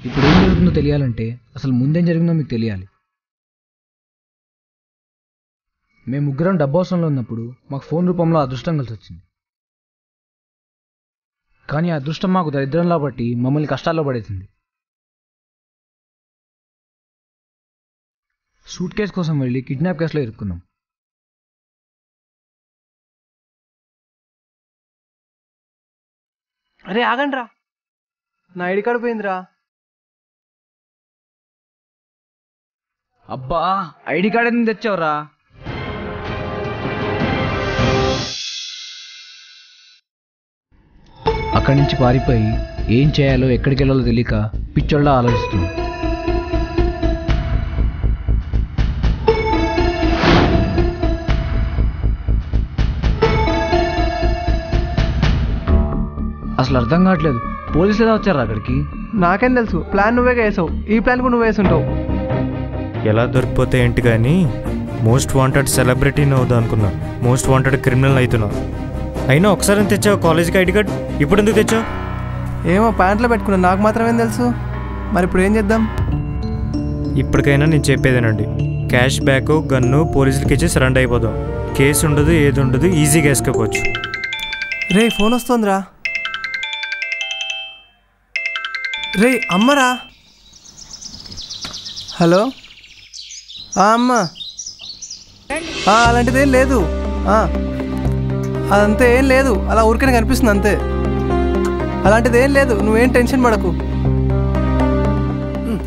ఇప్పుడు ఏం జరుగుతుందో తెలియాలంటే అసలు ముందేం జరిగిందో మీకు తెలియాలి. మేము ముగ్గురం డబ్బు అవసరంలో ఉన్నప్పుడు మాకు ఫోన్ రూపంలో అదృష్టం కలిసి వచ్చింది. కానీ ఆ అదృష్టం మాకు దరిద్రంలా బట్టి మమ్మల్ని కష్టాల్లో పడేసింది. సూట్ కేసు కోసం వెళ్ళి కిడ్నాప్ కేసులో ఇరుక్కున్నాం. అరే ఆగండ్రా, నా ఐడి కార్డు పోయిందిరా. అబ్బా, ఐడి కార్డ్ ఎందుకు తెచ్చావురా? అక్కడి నుంచి పారిపోయి ఏం చేయాలో ఎక్కడికి వెళ్ళాలో తెలియక పిచ్చోళ్ళ ఆలోచిస్తున్నాం. అసలు అర్థం కావట్లేదు, పోలీసులు ఎలా వచ్చారా అక్కడికి? నాకేం తెలుసు, ప్లాన్ నువ్వేగా వేసావు, ఈ ప్లాన్ కూడా నువ్వు వేసుంటావు. ఎలా దొరికిపోతే ఏంటి కానీ మోస్ట్ వాంటెడ్ సెలబ్రిటీని అవుదాం అనుకున్నా, మోస్ట్ వాంటెడ్ క్రిమినల్ అవుతున్నా. అయినా ఒకసారి తెచ్చావు కాలేజీకి ఐడి కార్డ్, ఇప్పుడు ఎందుకు తెచ్చావు? ఏమో ప్యాంట్లో పెట్టుకున్నా, నాకు మాత్రమేం తెలుసు. మరి ఇప్పుడు ఏం చేద్దాం? ఇప్పటికైనా నేను చెప్పేదేనండి, క్యాష్ బ్యాక్ గన్ను పోలీసులకి ఇచ్చి సరెండర్ అయిపోదాం. కేసు ఉండదు, ఏది ఉండదు, ఈజీగా వేసుకోవచ్చు. రే ఫోన్ వస్తుందిరా. రే అమ్మరా. హలో అమ్మ, అలాంటిది ఏం లేదు, అదంతా ఏం లేదు, అలా ఊరికనే కనిపిస్తుంది అంతే. అలాంటిది ఏం లేదు, నువ్వేం టెన్షన్ పడకు.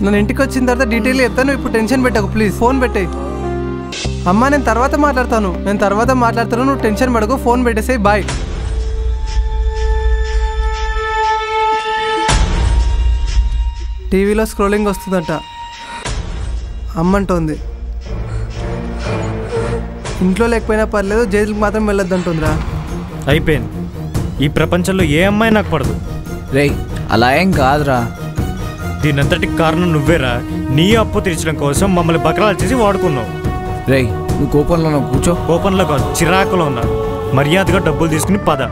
నన్ను ఇంటికి వచ్చిన తర్వాత డీటెయిల్ చెప్తాను, ఇప్పుడు టెన్షన్ పెట్టకు ప్లీజ్. ఫోన్ పెట్టేయి. అమ్మ నేను తర్వాత మాట్లాడతాను, నువ్వు టెన్షన్ పడకు, ఫోన్ పెట్టేసేయి, బాయ్. టీవీలో స్క్రోలింగ్ వస్తుందంట, అమ్మంటోంది. ఇంట్లో లేకపోయినా పర్లేదు, జైలుకి మాత్రం వెళ్ళొద్దంటుందిరా. అయిపోయింది, ఈ ప్రపంచంలో ఏ అమ్మాయి నాకు పడదు. రేయ్ అలా ఏం కాదురా, దీనంతటికి కారణం నువ్వేరా. నీ అప్పు తీర్చడం కోసం మమ్మల్ని బకరాలు చేసి వాడుకున్నావు. రేయ్ నువ్వు కోపంలో ఉన్నావు, కూర్చో. కోపంలో కాదు, చిరాకులో ఉన్నా. మర్యాదగా డబ్బులు తీసుకుని పద.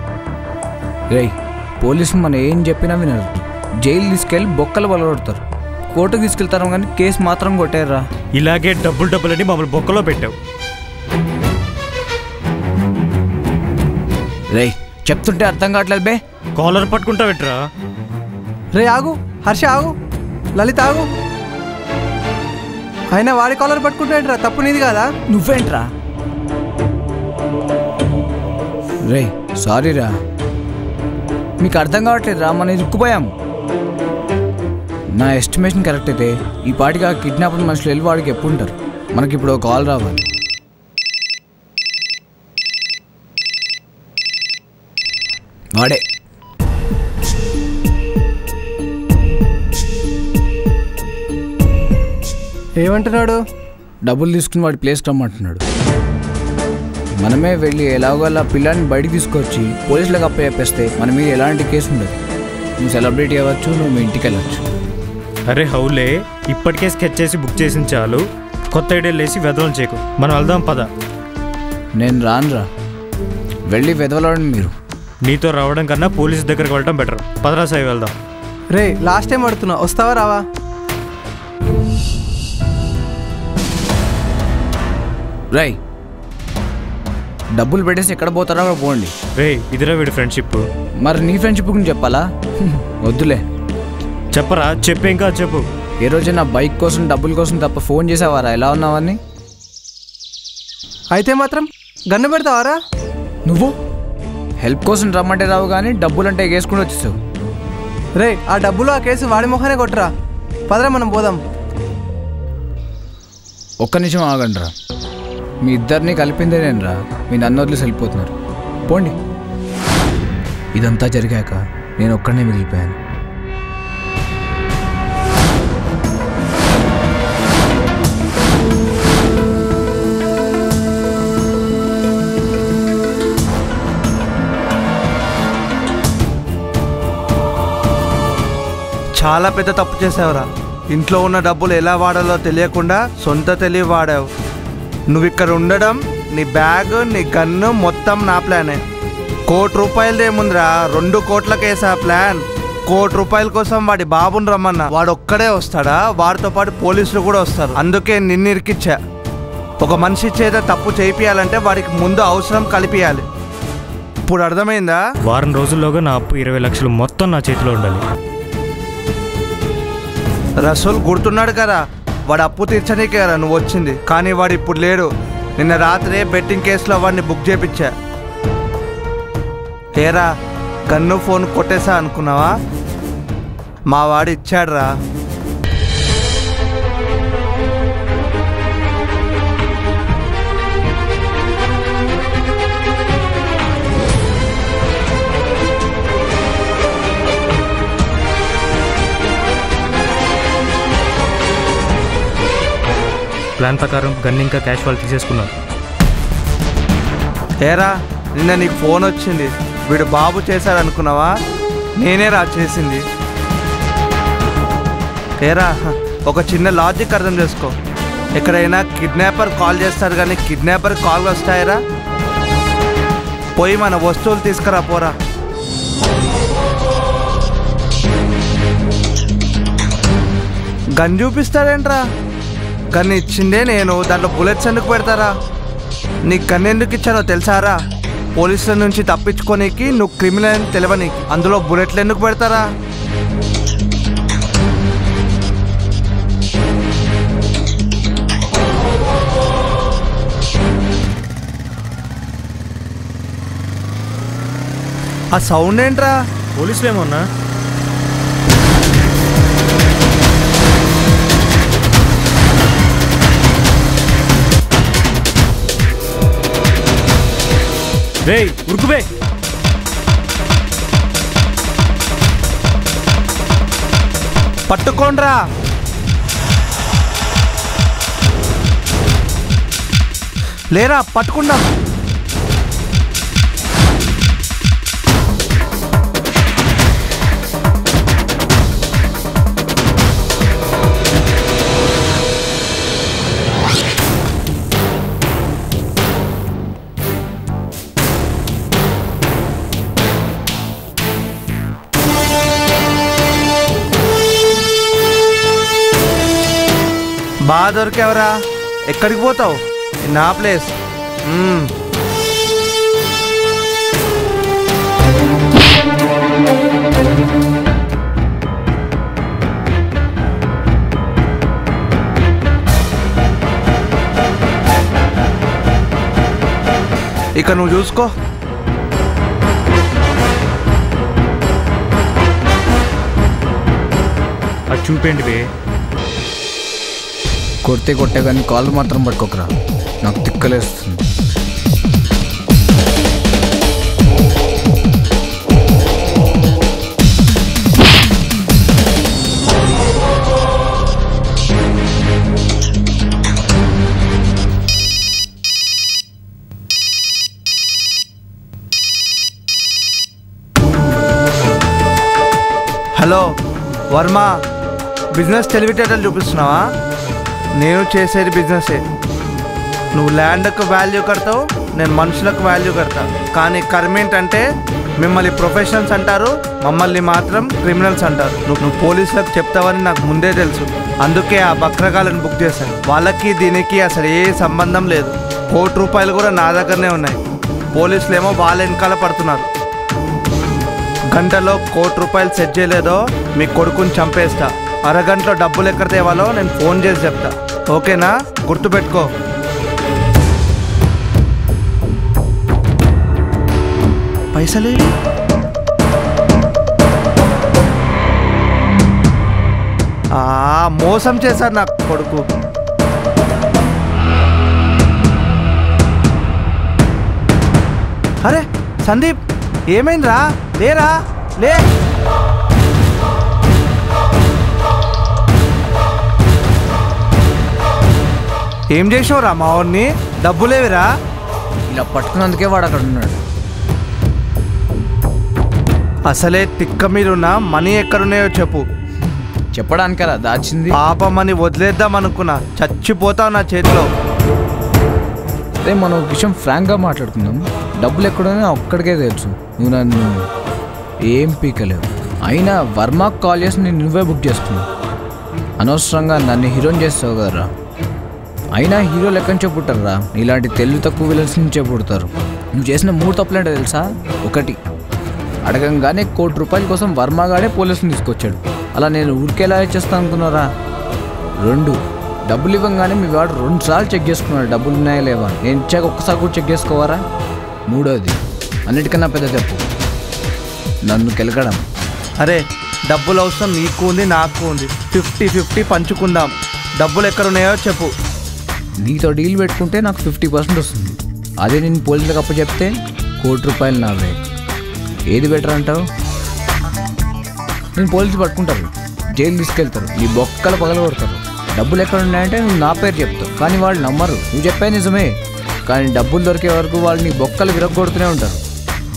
రేయ్ పోలీసులు మనం ఏం చెప్పినా వినరు, జైలు తీసుకెళ్ళి బొక్కలు బలగొడతారు, కోర్టుకు తీసుకెళ్తారు కానీ కేసు మాత్రం కొట్టారా. ఇలాగే డబ్బులని మమ్మల్ని బొక్కలో పెట్టావు. రేయ్ చెప్తుంటే అర్థం కావట్లేదు బే. కాలర్ పట్టుకుంటా పెట్టరా. రే ఆగు, హర్ష ఆగు, లలిత ఆగు. అయినా వాడి కాలర్ పట్టుకుంటాడరా, తప్పు నీది కాదా? నువ్వేంట్రా? రేయ్ సారీ రా, మీకు అర్థం కావట్లేదు రా, మనం ఇరుక్కుపోయాం. నా ఎస్టిమేషన్ కరెక్ట్ అయితే ఈ పాటికి ఆ కిడ్నాపర్ మనుషులు వెళ్ళి వాడికి ఎప్పుడు ఉంటారు. మనకి ఇప్పుడు ఒక కాల్ రావాలి. వాడే. ఏమంటున్నాడు? డబ్బులు తీసుకుని వాడి ప్లేస్కి రమ్మంటున్నాడు. మనమే వెళ్ళి ఎలాగోలా పిల్లాన్ని బయటికి తీసుకొచ్చి పోలీసులకు అప్పచెప్పేస్తే మన మీద ఎలాంటి కేసు ఉండదు. నువ్వు సెలబ్రిటీ అవ్వచ్చు, నువ్వు మీ ఇంటికి వెళ్ళచ్చు. అరే హౌలే, ఇప్పటికే స్కెచ్ చేసి బుక్ చేసిన చాలు, కొత్త ఐడియాలు వేసి వెదవలు చేయకు. మనం వెళ్దాం పద. నేను రానురా, వెళ్ళి వెదవలాడండి మీరు. నీతో రావడం కన్నా పోలీసు దగ్గరికి వెళ్ళడం బెటర్. పదరా సాయి వెళ్దాం. రే లాస్ట్ టైం అడుగుతున్నా, వస్తావా రావా? రై డబ్బులు పెట్టేసి ఎక్కడ పోతారో అక్కడ పోండి. రే ఇదిరా వీడి ఫ్రెండ్షిప్. మరి నీ ఫ్రెండ్షిప్ గురించి చెప్పాలా? వద్దులే. చెప్పరా, చెప్పు, ఇంకా చెప్పు. ఏ రోజైనా బైక్ కోసం డబ్బుల కోసం తప్ప ఫోన్ చేసావారా ఎలా ఉన్నావని? అయితే మాత్రం గన్ను పెడతావారా? నువ్వు హెల్ప్ కోసం రమ్మంటే రావు కానీ డబ్బులు అంటే ఎగేసుకుని వచ్చేసావు. రే ఆ డబ్బులు ఆ కేసు వాడి మొహానే కొట్టరా, పదరా మనం పోదాం. ఒక్క నిమిషం ఆగండి రా, మీ ఇద్దరిని కలిపిందే నేను రా, మీ నన్ను వదిలేసి వెళ్ళిపోతున్నారు. పోండి. ఇదంతా జరిగాక నేను ఒక్కడనే మిగిలిపోయాను. చాలా పెద్ద తప్పు చేసావురా. ఇంట్లో ఉన్న డబ్బులు ఎలా వాడాలో తెలియకుండా సొంత తెలివి వాడావు. నువ్వు ఇక్కడ ఉండడం, నీ బ్యాగ్, నీ గన్ను మొత్తం నా ప్లానే. ₹1 కోటి ఏముందిరా, 2 కోట్లకేసా ప్లాన్. ₹1,00,00,000 కోసం వాడి బాబుని రమ్మన్నా. వాడు ఒక్కడే వస్తాడా? వాడితో పాటు పోలీసులు కూడా వస్తారు. అందుకే నిన్ను ఇరికిచ్చా. ఒక మనిషి చేత తప్పు చేయించాలంటే వాడికి ముందు అవసరం కలిపియాలి. ఇప్పుడు అర్థమైందా? వారం రోజుల్లోగా నా అప్పు 20 లక్షలు మొత్తం నా చేతిలో ఉండాలి. రసూల్ గుర్తున్నాడు కదా, వాడు అప్పు తీర్చనీకే కదా నువ్వు వచ్చింది. కానీ వాడు ఇప్పుడు లేడు. నిన్న రాత్రే బెట్టింగ్ కేసులో వాడిని బుక్ చేయించా. ఏరా, గన్ను ఫోన్ కొట్టేసా అనుకున్నావా? మా వాడు ఇచ్చాడురా. ప్లాన్ ప్రకారం గన్ ఇంకా క్యాష్ వాళ్ళు తీసేసుకున్నాను. ఏరా, నిన్న నీకు ఫోన్ వచ్చింది. వీడు బాబు చేశాడనుకున్నావా? నేనే రా చేసింది. ఏరా, ఒక చిన్న లాజిక్ అర్థం చేసుకో. ఎక్కడైనా కిడ్నాపర్ కాల్ చేస్తారు కానీ కిడ్నాపర్ కాల్ వస్తాయరా? పోయి మన వస్తువులు తీసుకురా పోరా. గన్ చూపిస్తారేంట్రా? గన్ ఇచ్చిందే నేను, దాంట్లో బుల్లెట్స్ ఎందుకు పెడతారా? నీకు గన్ ఎందుకు ఇచ్చానో తెలుసారా? పోలీసుల నుంచి తప్పించుకోనీకి, నువ్వు క్రిమినల్ అని తెలియనీకి. అందులో బుల్లెట్లు ఎందుకు పెడతారా? ఆ సౌండ్ ఏంట్రా? పోలీసులు ఏమన్నా? రేయ్ ఉరుకుబే. పట్టుకోండ్రా. లేరా, పట్టుకుందా. బాగా దొరికేవరా? ఎక్కడికి పోతావు? నా ప్లేస్. ఇక నువ్వు చూసుకో. అది చూపేంటి బే. కొట్టే కానీ కాళ్ళు మాత్రం పట్టుకోకరా, నాకు తిక్కలేస్తుంది. హలో వర్మ, బిజినెస్ తెలివితేటలు చూపిస్తున్నావా? నేను చేసేది బిజినెసే. నువ్వు ల్యాండ్కు వాల్యూ కడతావు, నేను మనుషులకు వాల్యూ కడతా. కానీ కర్మ ఏంటంటే మిమ్మల్ని ప్రొఫెషనల్స్ అంటారు, మమ్మల్ని మాత్రం క్రిమినల్స్ అంటారు. నువ్వు పోలీసులకు చెప్తావని నాకు ముందే తెలుసు. అందుకే ఆ బక్రగాలను బుక్ చేశాను. వాళ్ళకి దీనికి అసలు ఏ సంబంధం లేదు. ₹1,00,00,000 కూడా నా దగ్గరనే ఉన్నాయి. పోలీసులు ఏమో వాళ్ళ వెనకాల పడుతున్నారు. గంటలో ₹1,00,00,000 సెట్ చేయలేదో మీ కొడుకుని చంపేస్తా. అరగంటలో డబ్బులు ఎక్కడ తేవాలో నేను ఫోన్ చేసి చెప్తా. ఓకేనా? గుర్తుపెట్టుకో. పైసలు మోసం చేశారు నా కొడుకు. అరే సందీప్, ఏమైందిరా? లేరా, లే. ఏం చేసావురా మా వాడిని? డబ్బులేవిరా? ఇలా పట్టుకున్నందుకే వాడు అక్కడ ఉన్నాడు. అసలే తిక్క మీరున్న మనీ ఎక్కడున్నాయో చెప్పు. చెప్పడానికరా దాచింది? పాపమని వదిలేద్దాం అనుకున్నా, చచ్చిపోతావు నా చేతిలో. అదే మనం ఒక విషయం ఫ్రాంక్గా మాట్లాడుకుందాం. డబ్బులు ఎక్కడున్నా ఒక్కడికే తెలుసు. నువ్వు నన్ను ఏం పీకలేవు. అయినా వర్మకు కాల్ చేసి నేను నువ్వే బుక్ చేసుకున్నావు. అనవసరంగా నన్ను హీరోని చేస్తావు కదరా. అయినా హీరోలు ఎక్కడి నుంచో పుట్టారా, ఇలాంటి తెలివి తక్కువ విలన్స్ నుంచే పుడతారు. నువ్వు చేసిన 3 తప్పులేంటో తెలుసా? 1, అడగంగానే ₹1,00,00,000 కోసం వర్మగాడే పోలీసుని తీసుకొచ్చాడు. అలా నేను ఊరికేలా చేస్తాను అనుకున్నారా? 2, డబ్బులు ఇవ్వగానే మీ వాడు 2 సార్లు చెక్ చేసుకున్నాడు డబ్బులు ఉన్నాయా లేవా. నేను ఇచ్చాక ఒక్కసారి కూడా చెక్ చేసుకోవారా? 3, అన్నిటికన్నా పెద్ద తప్పు నన్ను కెలకడం. అరే డబ్బులు అవసరం నీకు ఉంది, నాకు ఉంది. 50-50 పంచుకుందాం. డబ్బులు ఎక్కడ ఉన్నాయో చెప్పు. నీతో డీల్ పెట్టుకుంటే నాకు 50% వస్తుంది. అదే నేను పోలీసులకు అప్పచెప్తే ₹1,00,00,000 నావే. ఏది బెటర్ అంటావు? నేను పోలీసులు పట్టుకుంటారు, జైలు తీసుకెళ్తారు, నీ బొక్కలు పగలగొడతారు. డబ్బులు ఎక్కడ ఉన్నాయంటే నువ్వు నా పేరు చెప్తావు, కానీ వాళ్ళు నమ్మరు. నువ్వు చెప్పేది నిజమే, కానీ డబ్బులు దొరికే వరకు వాళ్ళు నీ బొక్కలు విరగొడుతూనే ఉంటారు.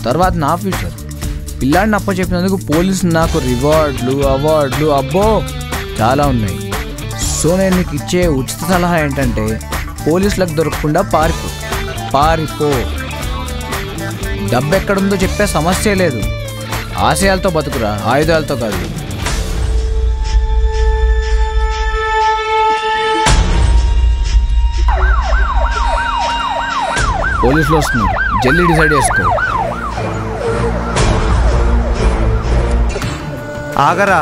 తర్వాత నా ఫ్యూచర్. పిల్లాడిని అప్పచెప్పినందుకు పోలీసులు నాకు రివార్డులు, అవార్డులు అబ్బో చాలా ఉన్నాయి. సో నేను నీకు ఇచ్చే ఉచిత సలహా ఏంటంటే పోలీసులకు దొరకకుండా పారిపో. డబ్బు ఎక్కడుందో చెప్పే సమస్య లేదు. ఆశయాలతో బతుకురా, ఆయుధాలతో కాదు. పోలీసులు వస్తున్నారు, జల్దీ డిసైడ్ చేసుకో. ఆగరా,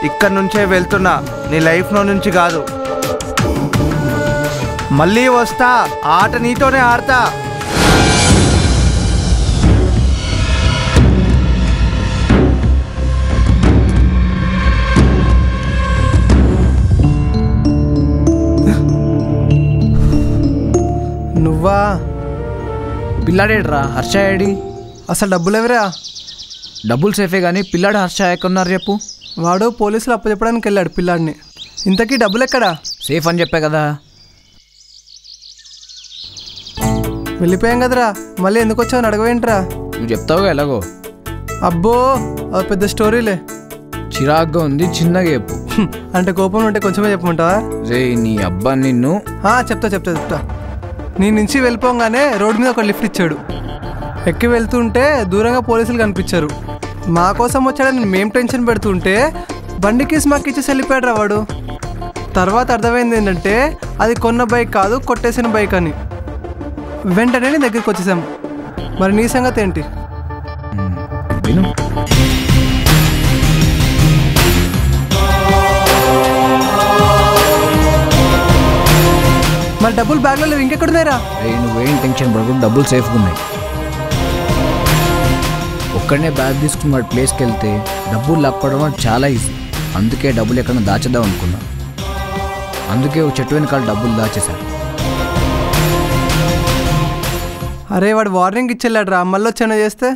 ఇక్కడి నుంచే వెళ్తున్నా, నీ లైఫ్లో నుంచి కాదు. మళ్ళీ వస్తా, ఆట నీతోనే ఆడతా. నువ్వా? పిల్లాడేడ్రా, హర్ష ఏడి? అసలు డబ్బులు ఎవరా? డబ్బులు సేఫే కానీ పిల్లాడు హర్ష ఎక్కడున్నారు చెప్పు. వాడు పోలీసులు అప్పచెప్పడానికి వెళ్ళాడు పిల్లాడిని. ఇంతకీ డబ్బులు ఎక్కడా? సేఫ్ అని చెప్పే కదా. వెళ్ళిపోయాం కదరా, మళ్ళీ ఎందుకు వచ్చావు అడగవేంట్రా? నువ్వు చెప్తావుగా ఎలాగో. అబ్బో అది పెద్ద స్టోరీలే. చిరాగ్గా ఉంది, చిన్నగా చెప్పు. అంటే కోపం ఉంటే కొంచెమే చెప్పమంటావా? రే నీ అబ్బా నిన్ను. చెప్తా. నీ నుంచి వెళ్ళిపోగానే రోడ్డు మీద ఒక లిఫ్ట్ ఇచ్చాడు. ఎక్కి వెళ్తుంటే దూరంగా పోలీసులు కనిపించారు. మా కోసం వచ్చాడని మేము టెన్షన్ పెడుతుంటే బండి కేసు మాకు ఇచ్చేసి వెళ్ళిపోయాడు రా వాడు. తర్వాత అర్థమైంది ఏంటంటే అది కొన్న బైక్ కాదు, కొట్టేసిన బైక్ అని. వెంటనే నీ దగ్గరికి వచ్చేసాం. మరి నీ సంగతి ఏంటి? విను, మరి డబ్బులు బ్యాగ్లో లేవు, ఇంకెక్కడున్నాయిరా? నువ్వేం టెన్షన్ పడకుండా డబ్బులు సేఫ్గా ఉన్నాయి. ఒక్కడనే బ్యాగ్ తీసుకుని వాడి ప్లేస్కి వెళ్తే డబ్బులు లాక్కోవడం చాలా ఈజీ. అందుకే డబ్బులు ఎక్కడన్నా దాచేద్దాం అనుకున్నా. అందుకే ఒక చెట్టు వెనకాల డబ్బులు దాచేశాను. అరే వాడు వార్నింగ్ ఇచ్చేళ్ళాడు రా, మళ్ళీ వచ్చానో చేస్తే.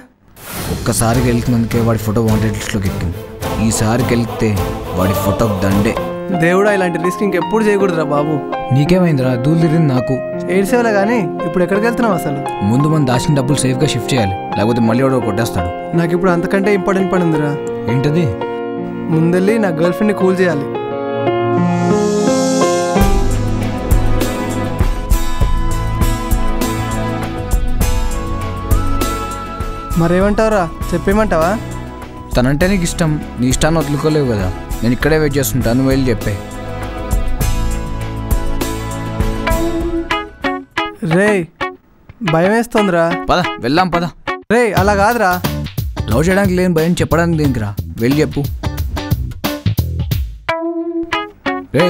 ఒక్కసారికి వెళ్తున్నందుకే వాడి ఫోటో వాంటెడ్ లిస్ట్లోకి ఎక్కింది. ఈసారికి వెళ్తే వాడి ఫోటోకి దండే. దేవుడా, ఇలాంటి రిస్క్ ఇంకెప్పుడు చేయకూడదురా బాబు. నీకేమైందిరా? దూలు తిరిగింది నాకు. ఏడ్సేవలే కానీ ఇప్పుడు ఎక్కడికి వెళ్తున్నావు అసలు? ముందు మనం దాచిన డబ్బులు సేఫ్గా షిఫ్ట్ చేయాలి, లేకపోతే మళ్ళీ వాడు కొట్టేస్తాడు. నాకు ఇప్పుడు అంతకంటే ఇంపార్టెంట్ పని ఉందిరా. ఏంటది? ముందెళ్ళి నా గర్ల్ ఫ్రెండ్ని కూల్ చేయాలి. మరేమంటావురా, చెప్పేమంటావా? తనంటే నీకు ఇష్టం, నీ ఇష్టాన్ని వదులుకోలేవు కదా. నేను ఇక్కడే వెయిట్ చేస్తుంటాను, నువ్వు వెళ్ళి చెప్పే. రే భయం వేస్తుందిరా. పద వెళ్దాం పద. రే అలా కాదురా. లవ్ చేయడానికి లేని భయం చెప్పడానికి దేనికిరా, వెళ్ళి చెప్పు. రే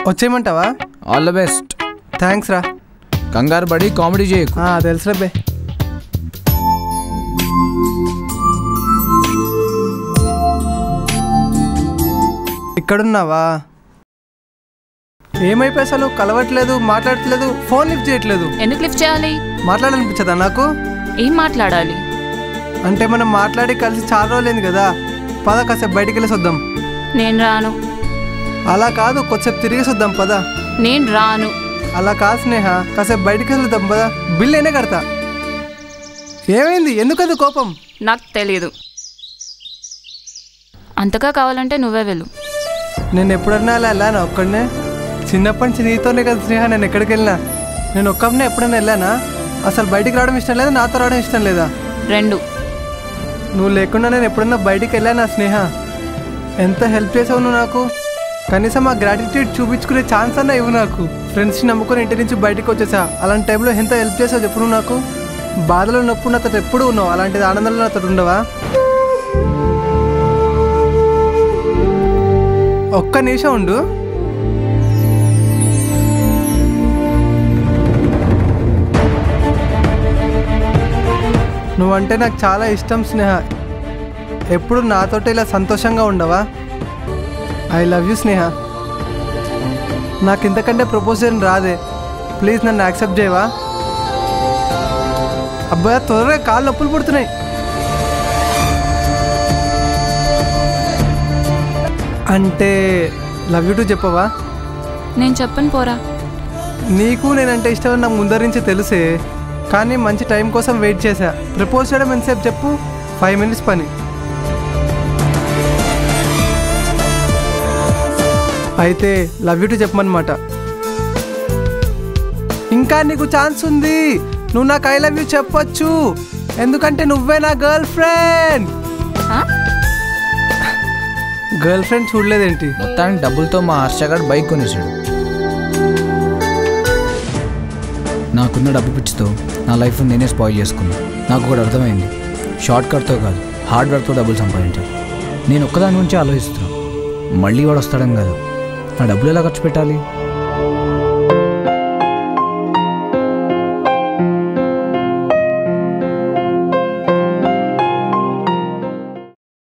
వచ్చేయమంటావా? All the best. థ్యాంక్స్ రా. కంగారు పడి కామెడీ చేయకు. తెలుసురా బే. ఇక్కడున్నావా? ఏమైపోయి అసలు కలవట్లేదు, మాట్లాడట్లేదు, ఫోన్ లిఫ్ట్ చేయట్లేదు. ఎందుకు లిఫ్ట్ చేయాలి? మాట్లాడాలనిపించదా నాకు? ఏం మాట్లాడాలి? అంటే మనం మాట్లాడి కలిసి చాలా రోజులైంది కదా. పద కాసేపు బయటికి వెళ్ళేసి వద్దాం. నేను రాను. అలా కాదు, కొద్దిసేపు తిరిగేసి వద్దాం పద. నేను రాను. అలా కాదు స్నేహ, కాసేపు బయటికి వెళ్దాం పద. బిల్ నేనే కడతా. ఏమైంది, ఎందుకంత కోపం? నాకు తెలియదు. అంతగా కావాలంటే నువ్వే వెళ్ళు. నేను ఎప్పుడన్నా అలా వెళ్ళానా ఒక్కడనే? చిన్నప్పటి నుంచి నీతోనే కదా స్నేహ నేను ఎక్కడికి వెళ్ళినా. నేను ఒక్కనే ఎప్పుడైనా వెళ్ళానా? అసలు బయటికి రావడం ఇష్టం లేదా, నాతో రావడం ఇష్టం లేదా? 2. నువ్వు లేకుండా నేను ఎప్పుడన్నా బయటికి వెళ్ళానా స్నేహ? ఎంత హెల్ప్ చేసావు నువ్వు నాకు. కనీసం ఆ గ్రాటిట్యూడ్ చూపించుకునే ఛాన్స్ అన్నా ఇవ్వు నాకు. ఫ్రెండ్స్ని నమ్ముకొని ఇంటి నుంచి బయటికి వచ్చేసా. అలాంటి టైంలో ఎంత హెల్ప్ చేసావు చెప్పు నువ్వు నాకు. బాధలో ఉన్నప్పుడు నాతో ఎప్పుడు ఉన్నావు, అలాంటిది ఆనందంలో నాతో ఉండవా? ఒక్క నిమిషం ఉండు. నువ్వంటే నాకు చాలా ఇష్టం స్నేహ. ఎప్పుడు నాతోటి ఇలా సంతోషంగా ఉండవా? ఐ లవ్ యూ స్నేహ. నాకు ఇంతకంటే ప్రపోజల్ రాదే. ప్లీజ్ నన్ను యాక్సెప్ట్ చేయవా? అబ్బాయి త్వరగా కాళ్ళు నొప్పులు పుడుతున్నాయి. అంటే లవ్ యూ టు చెప్పవా? నేను చెప్పను పోరా. నీకు నేనంటే ఇష్టం నాకు ముందర నుంచి తెలుసే, కానీ మంచి టైం కోసం వెయిట్ చేశా. ప్రపోజ్ చేయడం ఎంతసేపు చెప్పు? 5 minutes పని. అయితే లవ్ యూ టు చెప్పమన్నమాట. ఇంకా నీకు ఛాన్స్ ఉంది. నువ్వు నాకు ఐ లవ్ యూ చెప్పొచ్చు, ఎందుకంటే నువ్వే నా గర్ల్ ఫ్రెండ్. గర్ల్ ఫ్రెండ్ చూడలేదేంటి? మొత్తానికి డబ్బులతో మా హర్షగాడు బైక్ కొనేసాడు. నాకున్న డబ్బు పిచ్చితో నా లైఫ్ నేనే స్పాయిల్ చేసుకున్నా. నాకు కూడా అర్థమైంది, షార్ట్ కట్తో కాదు హార్డ్ వర్క్తో డబ్బులు సంపాదించాలి. నేను ఒక్కదాని గురించి ఆలోచిస్తున్నాను, మళ్ళీ వాడు వస్తాడని కాదు. నా డబ్బులు ఎలా ఖర్చు పెట్టాలి?